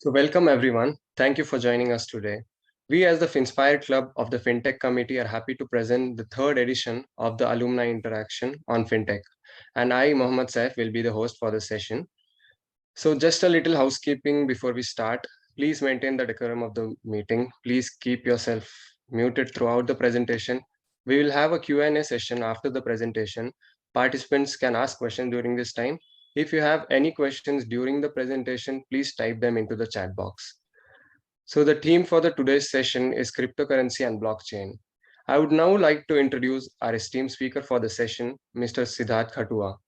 So, welcome everyone. Thank you for joining us today. We, as the FinSpire Club of the FinTech Committee, are happy to present the third edition of the Alumni Interaction on FinTech. And I, Mohammed Saif, will be the host for this session. So, just a little housekeeping before we start. Please maintain the decorum of the meeting. Please keep yourself muted throughout the presentation. We will have a Q&A session after the presentation. Participants can ask questions during this time. If you have any questions during the presentation, please type them into the chat box. So the theme for the today's session is cryptocurrency and blockchain. I would now like to introduce our esteemed speaker for the session, Mr. Sidharth Khatua,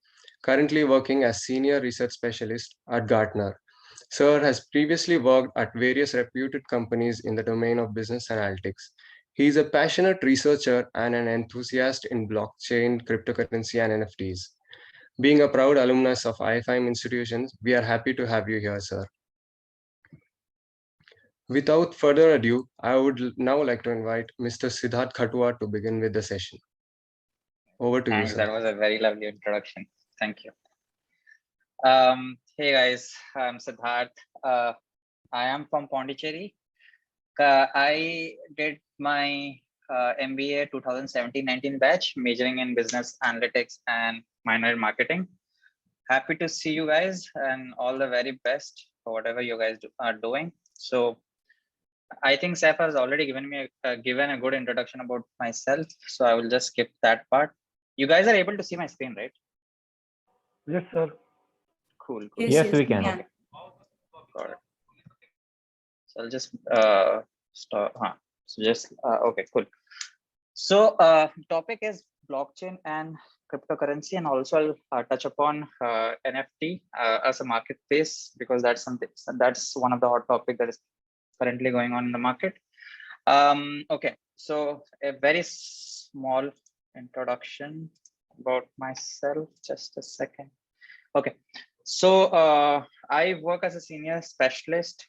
currently working as Senior Research Specialist at Gartner. Sir has previously worked at various reputed companies in the domain of business analytics. He is a passionate researcher and an enthusiast in blockchain, cryptocurrency, and NFTs. Being a proud alumnus of IFM institutions, we are happy to have you here, sir. Without further ado, I would now like to invite Mr. Sidharth Khatua to begin with the session. Over to you, Thanks. sir. That was a very lovely introduction. Thank you. Hey guys, I'm Sidharth. I am from Pondicherry. I did my MBA 2017-19 batch, majoring in business analytics and minor in marketing. Happy to see you guys and all the very best for whatever you guys are doing. So I think Saif has already given me given a good introduction about myself. So I will just skip that part. You guys are able to see my screen, right? Yes, sir. Cool. Yes, we can. Okay. Got it. So I'll just start. So just okay, cool. So topic is blockchain and cryptocurrency, and also I'll touch upon NFT as a marketplace, because that's something that's one of the hot topics that is currently going on in the market. Okay, so a very small introduction about myself. Just a second. Okay, so I work as a senior specialist,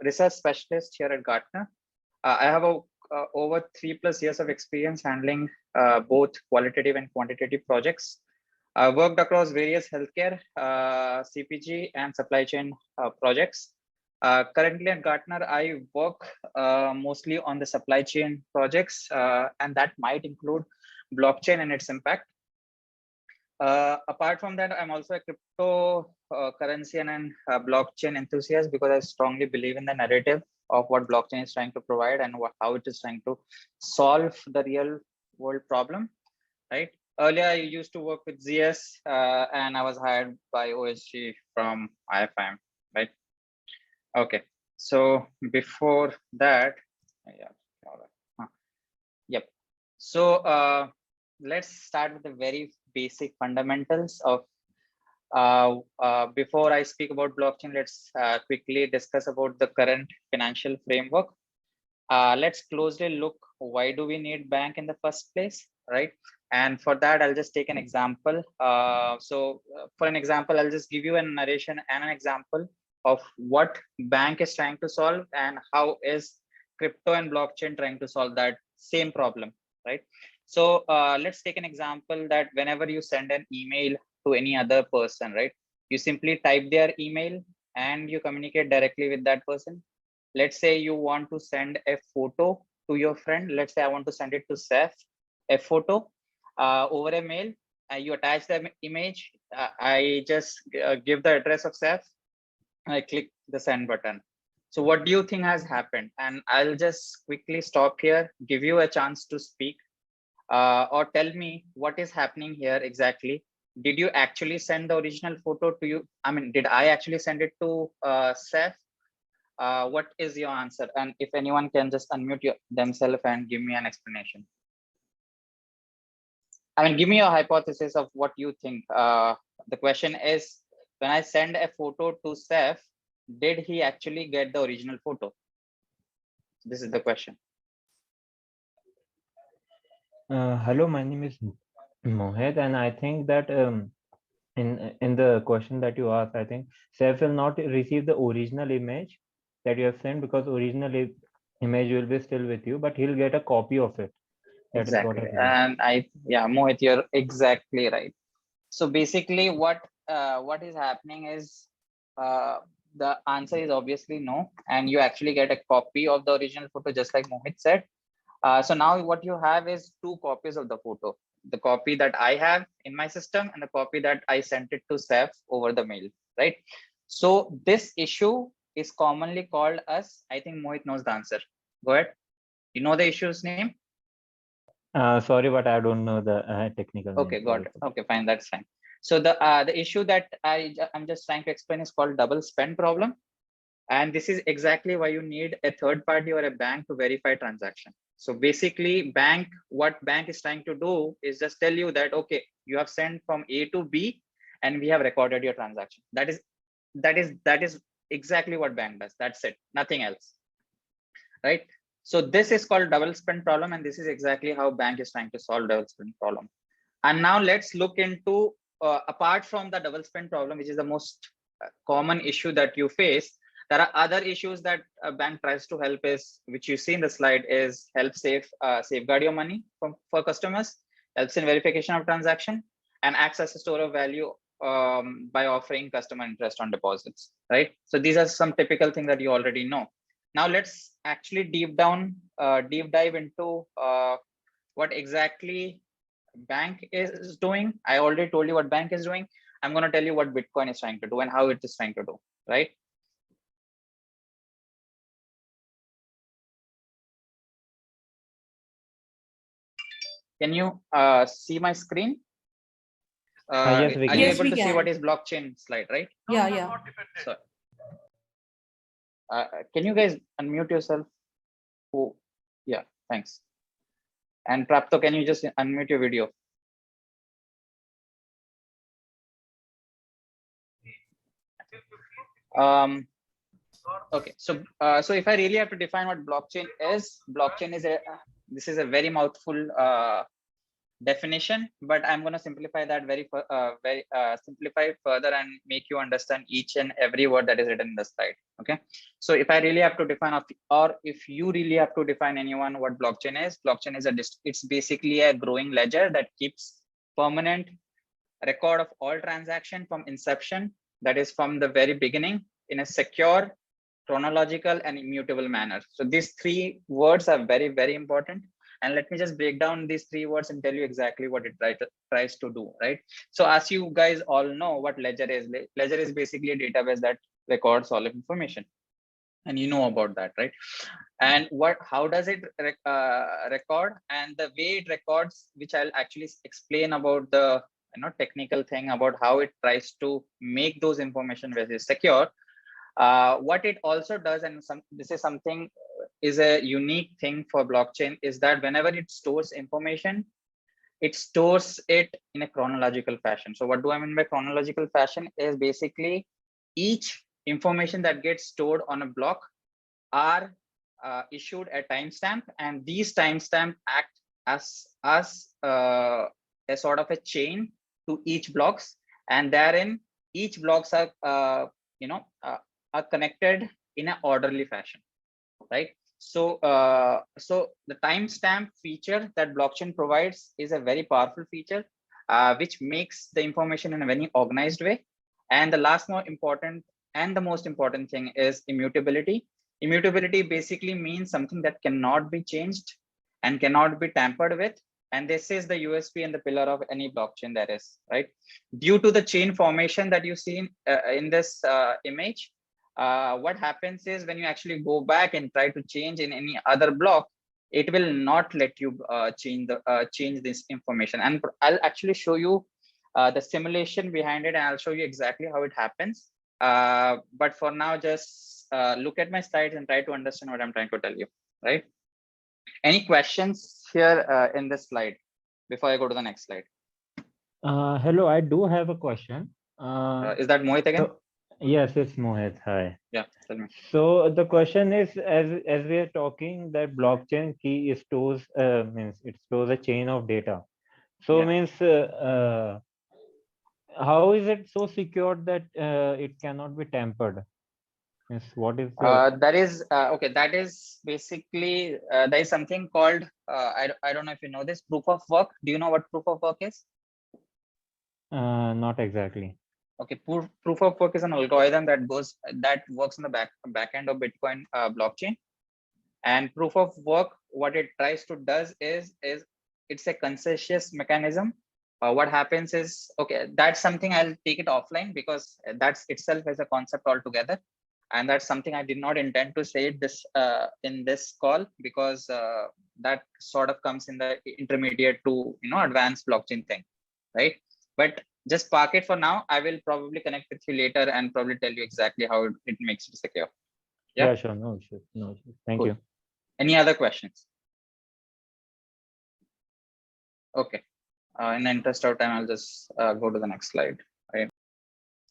research specialist here at Gartner. I have over 3+ years of experience handling both qualitative and quantitative projects. I worked across various healthcare, CPG, and supply chain projects. Currently at Gartner, I work mostly on the supply chain projects, and that might include blockchain and its impact. Apart from that, I'm also a cryptocurrency and blockchain enthusiast, because I strongly believe in the narrative of what blockchain is trying to provide and how it is trying to solve the real world problem, right? Earlier, I used to work with ZS and I was hired by OSG from IFM, right? Okay, so before that, yep. So let's start with the very basic fundamentals of before I speak about blockchain. Let's quickly discuss about the current financial framework. Let's closely look, why do we need bank in the first place, right? And for that, I'll just take an example. For an example, I'll just give you a narration and an example of what bank is trying to solve and how is crypto and blockchain trying to solve that same problem, right? So let's take an example that whenever you send an email to any other person, right, you simply type their email and you communicate directly with that person. Let's say you want to send a photo to your friend. Let's say I want to send it to Saif, a photo over a mail. You attach the image. I just give the address of Saif. I click the send button. So what do you think has happened? And I'll just quickly stop here, give you a chance to speak, or tell me what is happening here exactly. Did you actually send the original photo to you? I mean, did I actually send it to Saif? What is your answer? And if anyone can just unmute themselves and give me an explanation. I mean, give me a hypothesis of what you think. The question is, when I send a photo to Saif, did he actually get the original photo? This is the question. Hello, my name is Mohit, and I think that in the question that you asked, I think Saif will not receive the original image that you have sent, because original image will be still with you, but he'll get a copy of it. That exactly. Is what I and Mohit, you're exactly right. So basically what is happening is the answer is obviously no, and you actually get a copy of the original photo, just like Mohit said. So now what you have is 2 copies of the photo, the copy that I have in my system and the copy that I sent it to Saif over the mail, right? So this issue is commonly called as, I think Mohit knows the answer. Go ahead. You know the issue's name? Sorry, but I don't know the technical name. Okay, got it. Okay, fine, that's fine. So the issue that I'm just trying to explain is called double spend problem. And this is exactly why you need a third party or a bank to verify transaction. So basically, what bank is trying to do is just tell you that, okay, you have sent from A to B and we have recorded your transaction. That is exactly what bank does. That's it, nothing else, right? So this is called double spend problem, and this is exactly how bank is trying to solve double spend problem. And now let's look into, apart from the double spend problem, which is the most common issue that you face, there are other issues that a bank tries to help, is which you see in the slide, is help safeguard your money for customers, helps in verification of transaction, and acts as a store of value by offering customer interest on deposits, right? So these are some typical things that you already know. Now let's actually deep dive into what exactly bank is doing. I already told you what bank is doing. I'm going to tell you what Bitcoin is trying to do and how it is trying to do, right? Can you see my screen? Yes, we are can. you Yes, able we to see can. what is blockchain slide, right? Yeah, yeah. So, can you guys unmute yourself? Oh, yeah, thanks. And Prapto, can you just unmute your video? Okay, so if I really have to define what blockchain is this is a very mouthful definition, but I'm going to simplify that simplify it further and make you understand each and every word that is written in the slide. Okay, so if I really have to define, or if you really have to define anyone what blockchain is it's basically a growing ledger that keeps permanent record of all transaction from inception, that is from the very beginning, in a secure, chronological, and immutable manner. So these 3 words are very, very important. And let me just break down these 3 words and tell you exactly what it tries to do, right? So as you guys all know what ledger is basically a database that records all of information. And you know about that, right? And how does it record? And the way it records, which I'll actually explain about the technical thing about how it tries to make those information very secure. What it also does, and this is something is a unique thing for blockchain, is that whenever it stores information, it stores it in a chronological fashion. So what do I mean by chronological fashion is basically each information that gets stored on a block are issued a timestamp, and these timestamp act as a sort of a chain to each blocks, and therein each blocks are are connected in an orderly fashion, right? So so the timestamp feature that blockchain provides is a very powerful feature which makes the information in a very organized way. And the last more important and the most important thing is immutability. Immutability basically means something that cannot be changed and cannot be tampered with. And this is the USP and the pillar of any blockchain there is, right? Due to the chain formation that you see in this image, what happens is when you actually go back and try to change in any other block, it will not let you change this information. And I'll actually show you the simulation behind it, and I'll show you exactly how it happens. But for now, just look at my slides and try to understand what I'm trying to tell you, right? Any questions here in this slide before I go to the next slide? Hello, I do have a question. Is that Mohit again? Yes, it's Mohit. Hi. Yeah, tell me. So the question is, as we are talking, that blockchain key stores means it stores a chain of data. So means how is it so secure that it cannot be tampered? Means what is that is okay. That is basically there is something called I don't know if you know this, proof of work. Do you know what proof of work is? not exactly. Okay, proof of work is an algorithm that works on the back end of Bitcoin blockchain. And proof of work, what it tries to does is it's a consensus mechanism. What happens is, okay, that's something I'll take it offline, because that's itself as a concept altogether, and that's something I did not intend to say this in this call, because that sort of comes in the intermediate to advanced blockchain thing, right? But just park it for now. I will probably connect with you later and probably tell you exactly how it makes it secure. Yeah, sure. No issues. No issues. Thank Cool. you. Any other questions? Okay. In the interest of time, I'll just go to the next slide. Right.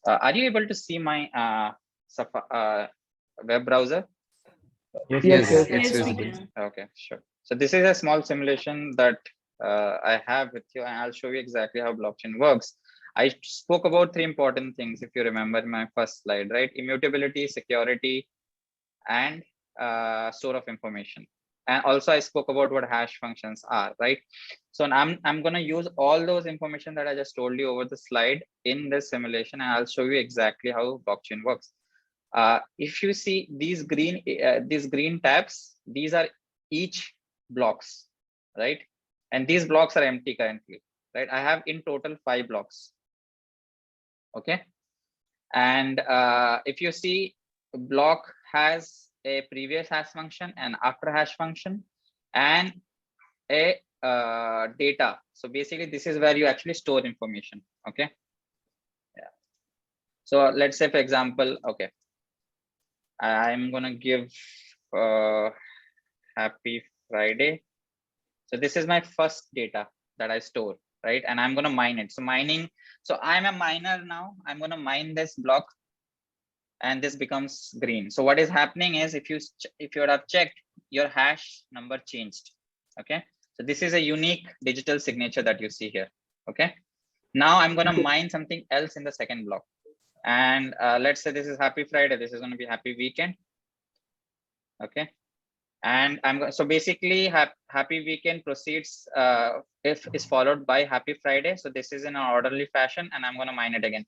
Are you able to see my web browser? Yes, Yes, yes. it's we visible. can. Okay, sure. So this is a small simulation that I have with you, and I'll show you exactly how blockchain works. I spoke about 3 important things, if you remember my first slide, right? Immutability, security, and store of information. And also I spoke about what hash functions are, right? So I'm going to use all those information that I just told you over the slide in this simulation, and I'll show you exactly how blockchain works. If you see these green tabs, these are each blocks, right? And these blocks are empty currently, right? I have in total 5 blocks. Okay. And if you see, block has a previous hash function, and after hash function, and a data. So basically this is where you actually store information. Okay. Yeah. So let's say, for example, okay, I'm gonna give happy Friday. So this is my first data that I store, right? And I'm gonna mine it. So mining, so I'm a miner now. I'm gonna mine this block, and this becomes green. So what is happening is, if you would have checked, your hash number changed. Okay, so this is a unique digital signature that you see here. Okay, now I'm going to mine something else in the second block, and let's say this is happy Friday, this is going to be happy weekend. Okay, and so basically happy weekend proceeds if is followed by happy Friday. So this is in an orderly fashion, and I'm going to mine it again.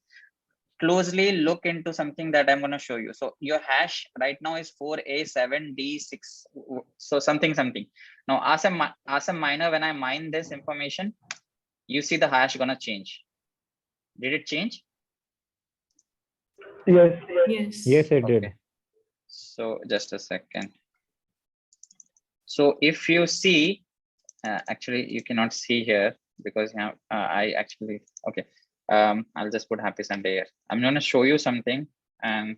Closely look into something that I'm going to show you. So your hash right now is 4A7D6. So something. Now as a miner, when I mine this information, you see the hash gonna change. Did it change? Yes. Yes. Yes, it Okay. did. So just a second. So if you see, actually you cannot see here because I actually, okay. I'll just put happy Sunday here. I'm going to show you something, and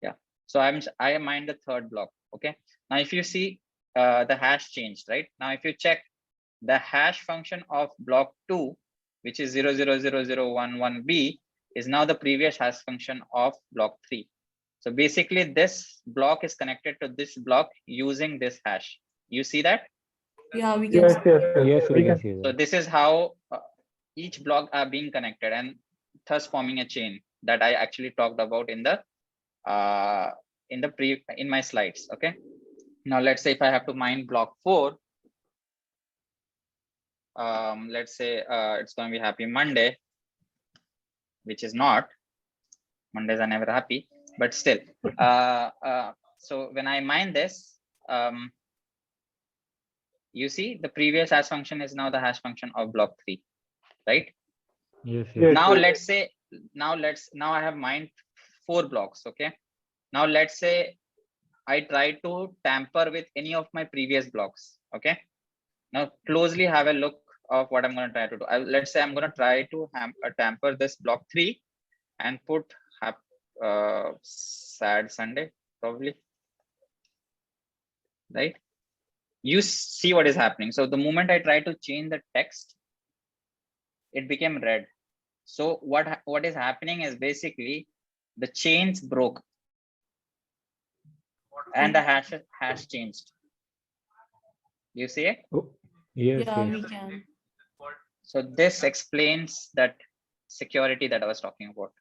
yeah. So I mined the third block. Okay. Now if you see, the hash changed, right? Now if you check the hash function of block 2, which is 0000011B, is now the previous hash function of block 3. So basically this block is connected to this block using this hash. You see that? Yeah, we can. Yes, we can see So that. this is how each block are being connected, and thus forming a chain that I actually talked about in the in my slides. Okay. Now let's say if I have to mine block 4, let's say it's going to be happy Monday, which is not. Mondays are never happy, but still. So when I mine this, you see the previous hash function is now the hash function of block 3, right? Yes. Now let's say, now I have mined 4 blocks. Okay. Now let's say I try to tamper with any of my previous blocks. Okay. Now closely have a look of what I'm going to try to do. Let's say I'm going to try to tamper this block 3 and put sad Sunday, probably, right? You see what is happening. So the moment I try to change the text, it became red. So what is happening is basically the chains broke and the hash changed. You see it? Oh, yes. Yeah, we can. So this explains that security that I was talking about.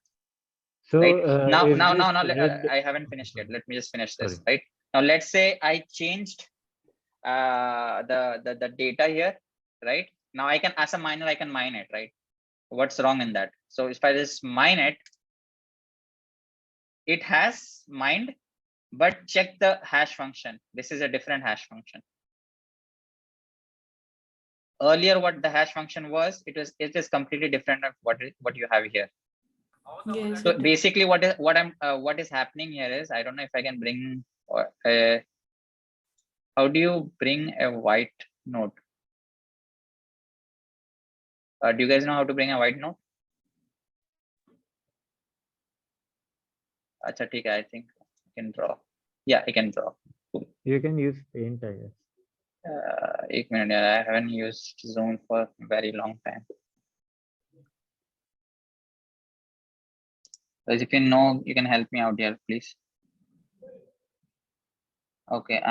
So Right? Now, red... I haven't finished yet. Let me just finish this. Sorry. Right now, let's say I changed the data here. Right now, I can, as a miner, I can mine it. Right What's wrong in that? So if I just mine it, it has mined, but check the hash function. This is a different hash function. Earlier, what the hash function was, it is completely different of what you have here. Yes. So basically, what is happening here is, I don't know if I can bring, how do you bring a white note? Do you guys know how to bring a white note? Acha, theek hai, I think I can draw. Yeah, I can draw. Cool. You can use paint, I guess. 1 minute, I haven't used Zoom for a very long time. Guys, if you know, you can help me out here, please. Okay.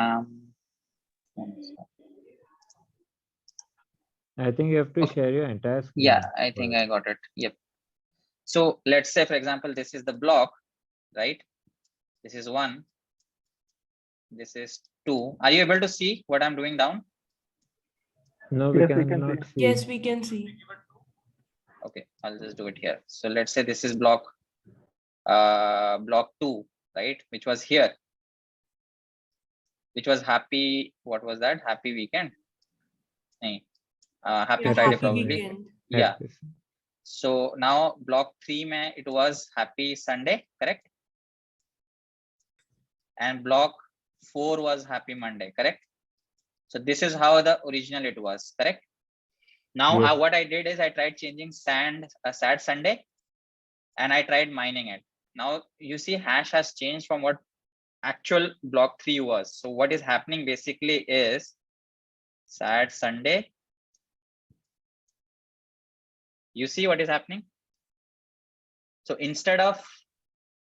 I think you have to Okay. share your entire screen. Yeah, I think I got it. Yep. So let's say, for example, this is the block, right? This is 1. This is 2. Are you able to see what I'm doing down? No, we cannot see. Yes, we can see. Okay, I'll just do it here. So let's say this is block 2, right? Which was here. Which was happy, what was that? Happy weekend? Happy Friday, Happy probably. weekend. Yeah. So now block 3 mein it was happy Sunday, correct? And block 4 was happy Monday, correct? So this is how the original it was, correct? Now Yes. what I did is I tried changing sad Sunday, and I tried mining it. Now you see hash has changed from what actual block 3 was. So what is happening basically is sad Sunday. You see what is happening? So instead of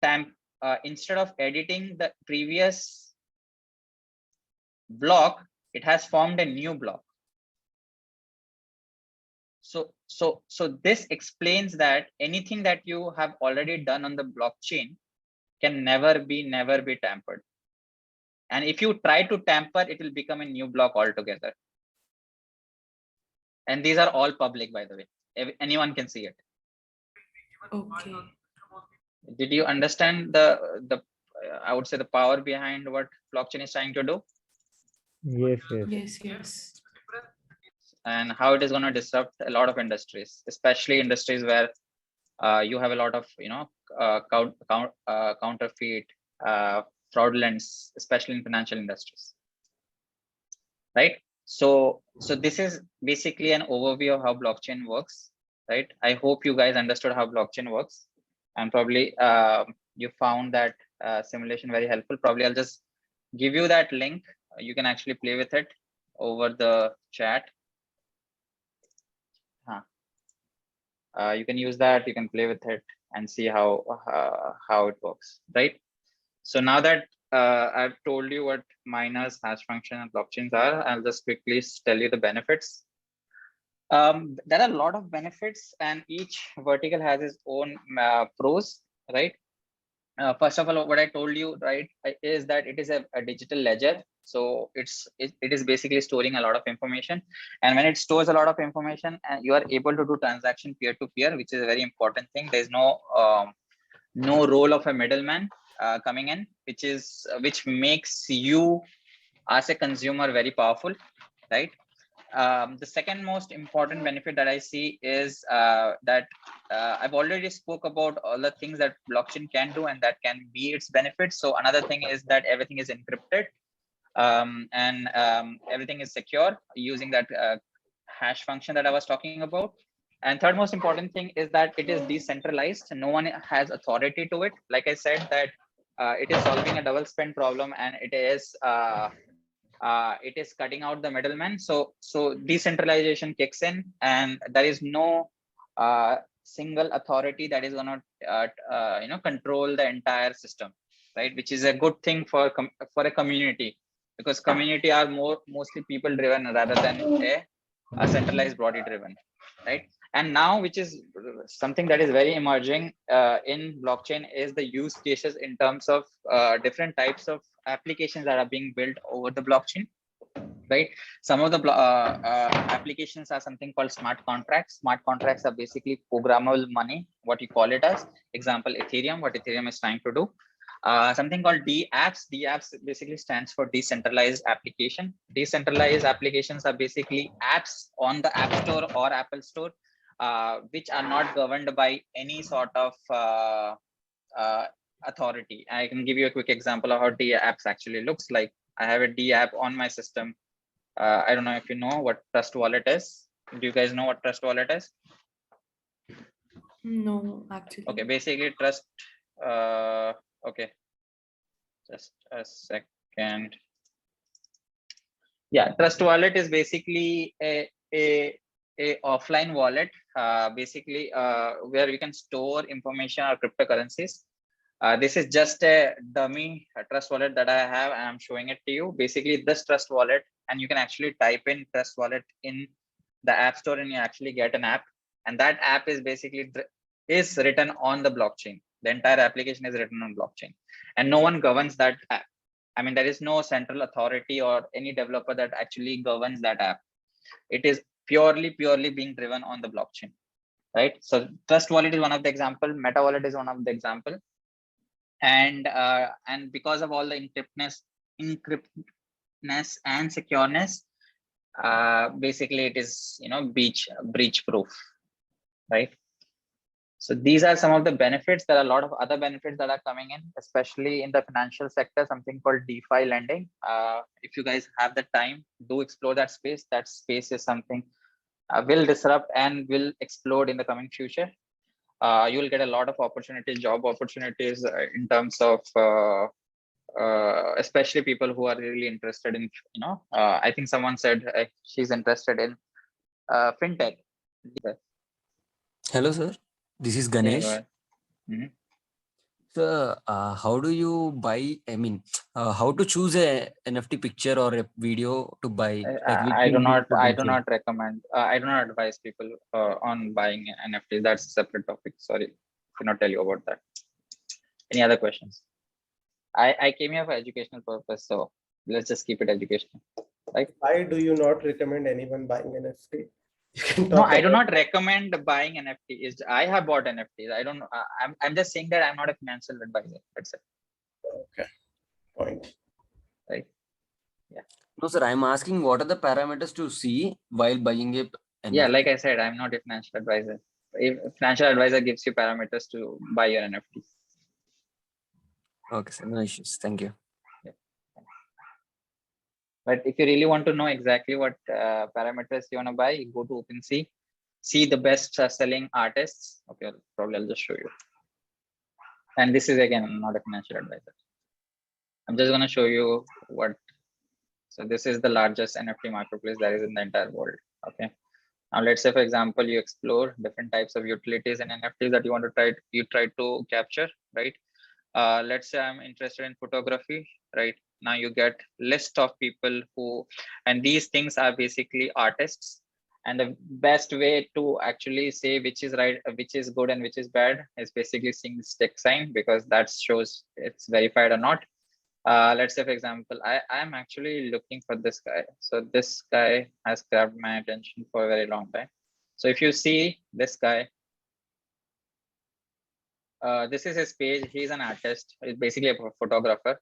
editing the previous block, it has formed a new block. So this explains that anything that you have already done on the blockchain can never be tampered. And if you try to tamper, it will become a new block altogether. And these are all public, by the way. Anyone can see it. Okay. Did you understand the I would say the power behind what blockchain is trying to do? Yes. Yes. And how it is going to disrupt a lot of industries, especially industries where you have a lot of counterfeit, fraudulence, especially in financial industries, right? So this is basically an overview of how blockchain works, right? I hope you guys understood how blockchain works, and probably you found that simulation very helpful. Probably I'll just give you that link. You can actually play with it over the chat. You can use that, you can play with it and see how it works, right? So now that I've told you what miners, hash function, and blockchains are, I'll just quickly tell you the benefits. There are a lot of benefits, and each vertical has its own pros, right? First of all, what I told you, right, is that it is a digital ledger. So it is basically storing a lot of information, and when it stores a lot of information, and you are able to do transaction peer to peer, which is a very important thing. There's no role of a middleman coming in, which makes you as a consumer very powerful, right? The second most important benefit that I see is that I've already spoke about all the things that blockchain can do, and that can be its benefits. So another thing is that everything is encrypted, and everything is secure using that hash function that I was talking about. And third most important thing is that it is decentralized. No one has authority to it. Like I said, that it is solving a double spend problem, and it is cutting out the middleman. So decentralization kicks in, and there is no single authority that is going to control the entire system, right? Which is a good thing for a community, because community are mostly people driven rather than a centralized body driven, right? And now, which is something that is very emerging in blockchain, is the use cases in terms of different types of applications that are being built over the blockchain. right? Some of the applications are something called smart contracts. Smart contracts are basically programmable money, what you call it as. Example, Ethereum, what Ethereum is trying to do. Something called DApps. DApps basically stands for decentralized application. Decentralized applications are basically apps on the App Store or Apple Store, which are not governed by any sort of authority. I can give you a quick example of how DApps actually looks like. I have a DApp on my system. I don't know if you know what Trust Wallet is. Do you guys know what Trust Wallet is? No, actually. Okay, basically Trust. Okay, just a second. Yeah, Trust Wallet is basically a offline wallet, basically where you can store information or cryptocurrencies. This is just a dummy Trust Wallet that I have, and I'm showing it to you. Basically, this Trust Wallet, and you can actually type in Trust Wallet in the App Store, and you actually get an app. And that app is basically is written on the blockchain. The entire application is written on blockchain, and no one governs that app. I mean, there is no central authority or any developer that actually governs that app. It is purely being driven on the blockchain, right? So Trust Wallet is one of the example. Meta Wallet is one of the example. And because of all the encryptness and secureness, basically it is, you know, breach proof, right? So these are some of the benefits. There are a lot of other benefits that are coming in, especially in the financial sector, something called DeFi lending. If you guys have the time, do explore that space. That space is something will disrupt and will explode in the coming future. You will get a lot of opportunities, job opportunities in terms of especially people who are really interested in, you know, I think someone said she's interested in fintech. Hello, sir. This is Yeah, go Ganesh. ahead. Mhm. So, how do you buy? I mean, how to choose a NFT picture or a video to buy? Like, which I do will be not potential? recommend, I do not advise people on buying NFTs. That's a separate topic. Sorry, cannot tell you about that. Any other questions? I came here for educational purpose, so let's just keep it educational, right? Why do you not recommend anyone buying NFT? You can No, talk I do about not recommend buying NFT. I have bought NFTs. I don't. I'm just saying that I'm not a financial advisor. That's it. Okay, point. Right. Yeah. No, sir. I'm asking what are the parameters to see while buying a NFT? Yeah, like I said, I'm not a financial advisor. If financial advisor gives you parameters to buy your NFT. Okay, sir. No issues. Thank you. Yeah. But if you really want to know exactly what parameters you want to buy, go to OpenSea, see the best selling artists. Okay, probably I'll just show you. And this is again not a financial advisor. I'm just going to show you what. So this is the largest NFT marketplace there is in the entire world. Okay. Now let's say, for example, you explore different types of utilities and NFTs that you want to try to capture, right? Let's say I'm interested in photography, right? Now you get list of people who, and these things are basically artists. And the best way to actually say which is right, which is good and which is bad is basically seeing the stick sign, because that shows it's verified or not. Let's say, for example, I am actually looking for this guy. So this guy has grabbed my attention for a very long time. So if you see this guy, this is his page. He's an artist. He's basically a photographer,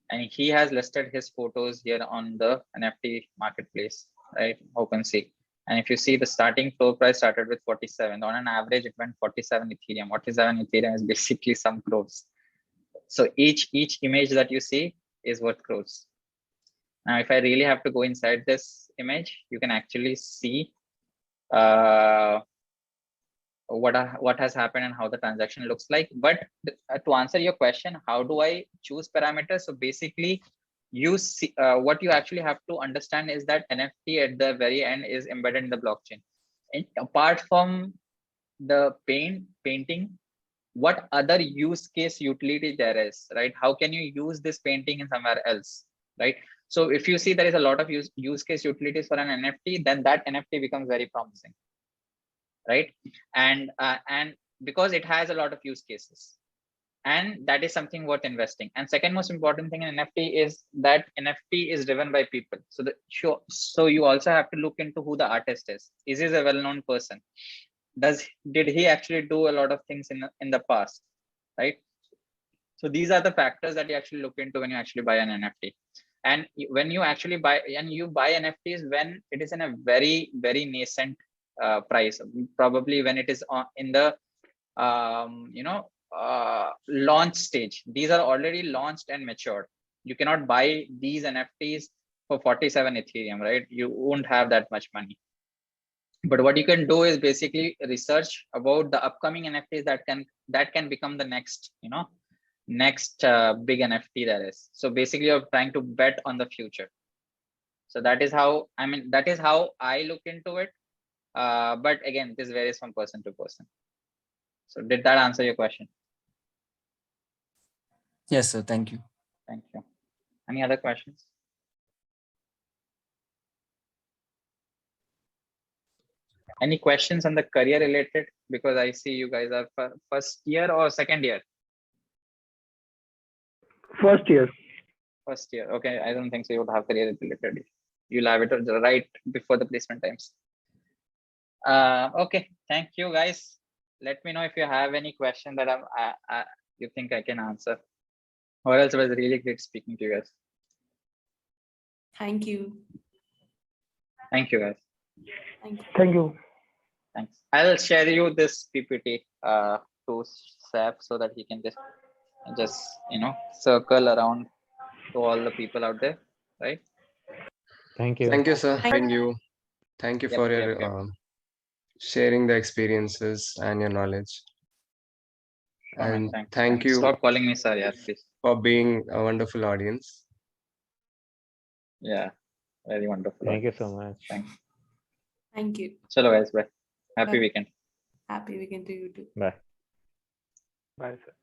and he has listed his photos here on the NFT marketplace, right? OpenSea. And if you see, the starting floor price started with 47. On an average, it went 47 Ethereum. 47 Ethereum is basically some crores. So each image that you see is worth crores. Now, if I really have to go inside this image, you can actually see what has happened and how the transaction looks like. But to answer your question, how do I choose parameters? So basically, you see what you actually have to understand is that NFT at the very end is embedded in the blockchain. And apart from the painting, what other use case utility there is, right? How can you use this painting in somewhere else, right? So if you see there is a lot of use case utilities for an NFT, then that NFT becomes very promising, right? And because it has a lot of use cases, and that is something worth investing. And second most important thing in NFT is that NFT is driven by people. So you also have to look into who the artist is. Is he a well-known person? Did he actually do a lot of things in the past, right? So these are the factors that you actually look into when you actually buy an NFT. And when you actually buy NFTs when it is in a very, very nascent price, probably when it is in the launch stage. These are already launched and matured. You cannot buy these NFTs for 47 Ethereum, right? You won't have that much money. But what you can do is basically research about the upcoming NFTs that can become the next, next big NFT there is. So basically you're trying to bet on the future. So that is how I look into it. But again, this varies from person to person. So did that answer your question? Yes, sir. Thank you. Thank you. Any other questions? Any questions on the career related? Because I see you guys are first year or second year? First year. First year. Okay. I don't think so. You would have career related. You'll have it right before the placement times. Okay. Thank you guys. Let me know if you have any question that you think I can answer. Or else it was really great speaking to you guys. Thank you. Thank you guys. Thank you. Thank you. Thanks. I'll share you this PPT to Saf so that he can just circle around to all the people out there, right? Thank you. Thank you, sir. Thank you Yep, for yep, your yep. sharing the experiences and your knowledge. Sure, man. And Thanks. thank you Stop calling me sir, yeah, please. for being a wonderful audience. Yeah, very wonderful. Thank you so much. Thanks. Thank you. Chalo guys, bye. Happy Bye. weekend. Happy weekend to you too. Bye. Bye, sir.